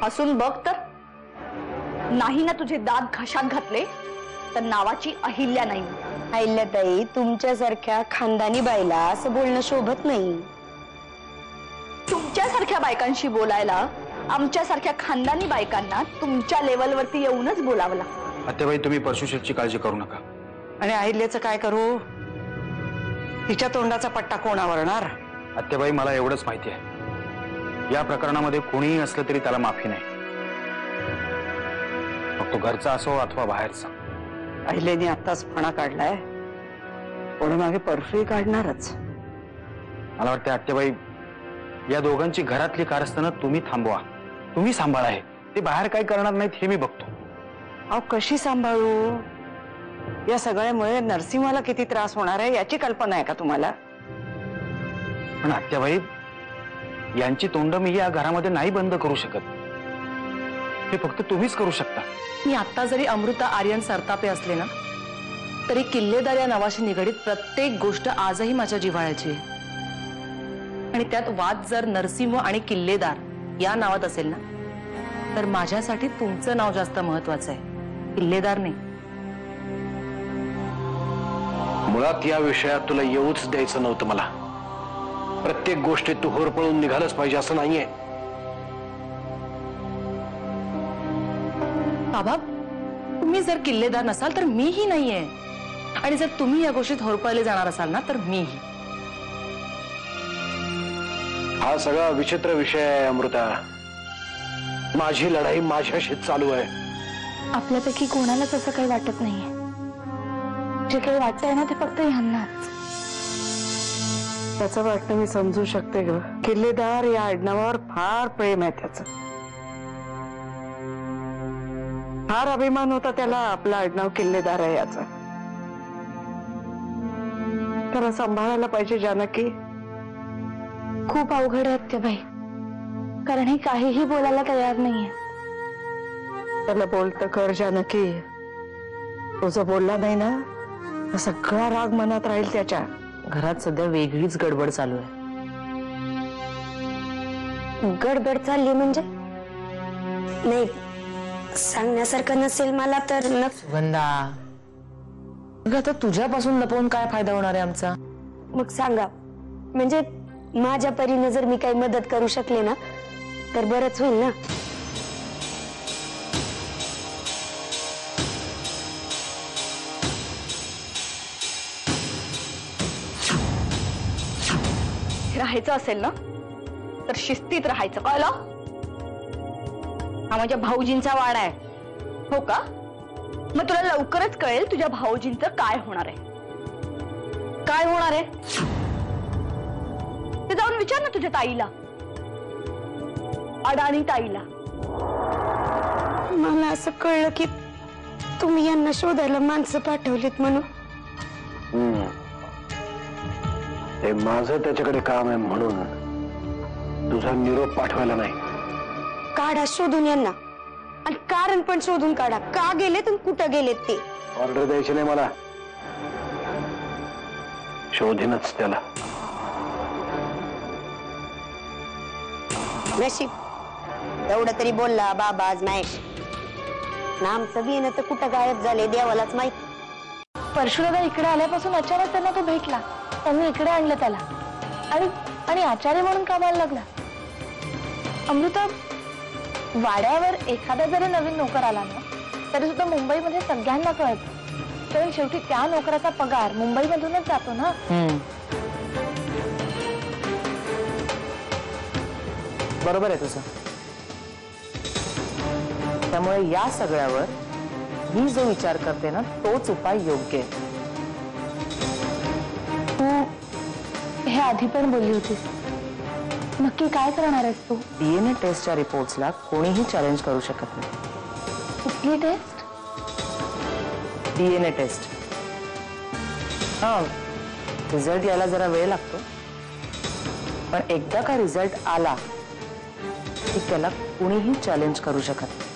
हसून बघ तर, नाही ना तुझे दात घशात घातले तर नावाची अहिल्या नाही. अहिल्याताई, तुमच्यासारख्या खानदानी बाईला असं बोलणं शोभत नाही. तुमच्यासारख्या बायकांशी बोलायला आमच्यासारख्या खानदानी बायकांना तुमच्या लेवलवरती येऊनच बोलावं लागतं. आत्याबाई, तुम्ही परशुशेठची काळजी करू नका. आणि अहिल्याचं काय करू? तिच्या तोंडाचा पट्टा कोण आवरणार? आत्याबाई, मला एवढंच माहिती आहे, या प्रकरणामध्ये कोणीही असलं तरी त्याला माफी नाही, मग तो घरचा असो अथवा बाहेरचा. अहिल्याने आत्ताच फणा काढलाय, पुढे मागे परफी काढणारच. मला वाटतं आत्याबाई, या दोघांची घरातली कारस्थानं तुम्ही थांबवा, तुम्ही सांभाळा. आहे ते बाहेर काय करणार नाहीत हे मी बघतो. अहो, कशी सांभाळू? या सगळ्यामुळे नरसिंहाला किती त्रास होणार आहे याची कल्पना आहे का तुम्हाला? पण आत्याबाई, यांची तोंड मी या घरामध्ये नाही बंद करू शकत, हे फक्त तुम्हीच करू शकता. मी आता जरी अमृता आर्यन सरतापे असले ना, तरी किल्लेदार या नावाशी निगडीत प्रत्येक गोष्ट आजही माझ्या जिव्हाळ्याची आहे. आणि त्यात वाद जर नरसिंह आणि किल्लेदार या नावात असेल ना, तर माझ्यासाठी तुमचं नाव जास्त महत्वाचं आहे, किल्लेदार नाही. मुळात या विषयात तुला येऊच द्यायचं नव्हतं मला. प्रत्येक गोष्टीत तू होरपळून निघालच पाहिजे असं नाहीये. बाबा, तुम्ही जर किल्लेदार नसाल तर मीही नाहीये, आणि जर तुम्ही या गोष्टीत होरपळले जाणार असाल ना तर मीही. हा सगळा विचित्र विषय आहे अमृता. माझी लढाई माझ्याशीच चालू आहे. आपल्यापैकी कोणालाच असं काही वाटत नाहीये. जे काही वाटतंय ना ते फक्त ह्यांनाच. त्याचं वाटणं मी समजू शकते ग. किल्लेदार या आडनावावर फार प्रेम आहे त्याचं. फार अभिमान होता त्याला आपलं आडनाव किल्लेदार आहे याचा. त्याला सांभाळायला पाहिजे जानकी. खूप अवघड आहे आत्याबाई, कारण हे काहीही बोलायला तयार नाहीये. त्याला बोलतं कर जानकी. तो जर बोलला नाही ना तर सगळा राग मनात राहील त्याच्या. घरात सध्या वेगळीच गडबड चालू आहे. गडबड चालली म्हणजे? नाही, सांगण्यासारखं नसेल मला तर सुगंधा, अगं आता तुझ्यापासून लपवून काय फायदा होणार आहे आमचा? मग सांगा. म्हणजे माझ्या परीने जर मी काही मदत करू शकले ना तर बरंच होईल ना. राहायचं असेल ना तर शिस्तीत राहायचं, कळलं? हा माझ्या भाऊजींचा वाडा आहे, हो का? मग तुला लवकरच कळेल तुझ्या भाऊजींचं काय होणार आहे. काय होणार आहे ते जाऊन विचार ना तुझ्या ताईला, अडाणी ताईला. मला असं कळलं की तुम्ही यांना शोधायला माणसं पाठवलीत म्हणून. ते माझं त्याच्याकडे काम आहे म्हणून तुझा निरोप पाठवायला नाही. काढा शोधून यांना, आणि कारण पण शोधून काढा. का गेलेत आणि कुठं गेलेत ते. ऑर्डर द्यायची नाही मला, शोधीनच त्याला. नशीब एवढं तरी बोलला बाबा आज महेश. नामचं बी येणं तर कुठं गायब झाले देवालाच माहित. परशुरादा इकडे आल्यापासून अचानक त्यांना तो भेटला. त्यांनी इकडे आणलं त्याला, आणि आचार्य म्हणून कामाला लागला. अमृता, वाड्यावर एखादा जरी नवीन नोकर आला ना तरी सुद्धा मुंबईमध्ये सगळ्यांना कळतं, कारण शेवटी त्या नोकराचा पगार मुंबईमधूनच जातो ना. बरोबर आहे तुझं. त्यामुळे या सगळ्यावर मी जो विचार करते ना तोच उपाय योग्य आहे. तू हे आधी पण बोलली होतीस, नक्की काय करणार आहेस तू? डीएनए टेस्टच्या रिपोर्ट्सला कोणीही चॅलेंज करू शकत नाही. कुठली टेस्ट? DNA test. हा, रिझल्ट यायला जरा वेळ लागतो, पण एकदा का रिझल्ट आला की त्याला कोणीही चॅलेंज करू शकत नाही.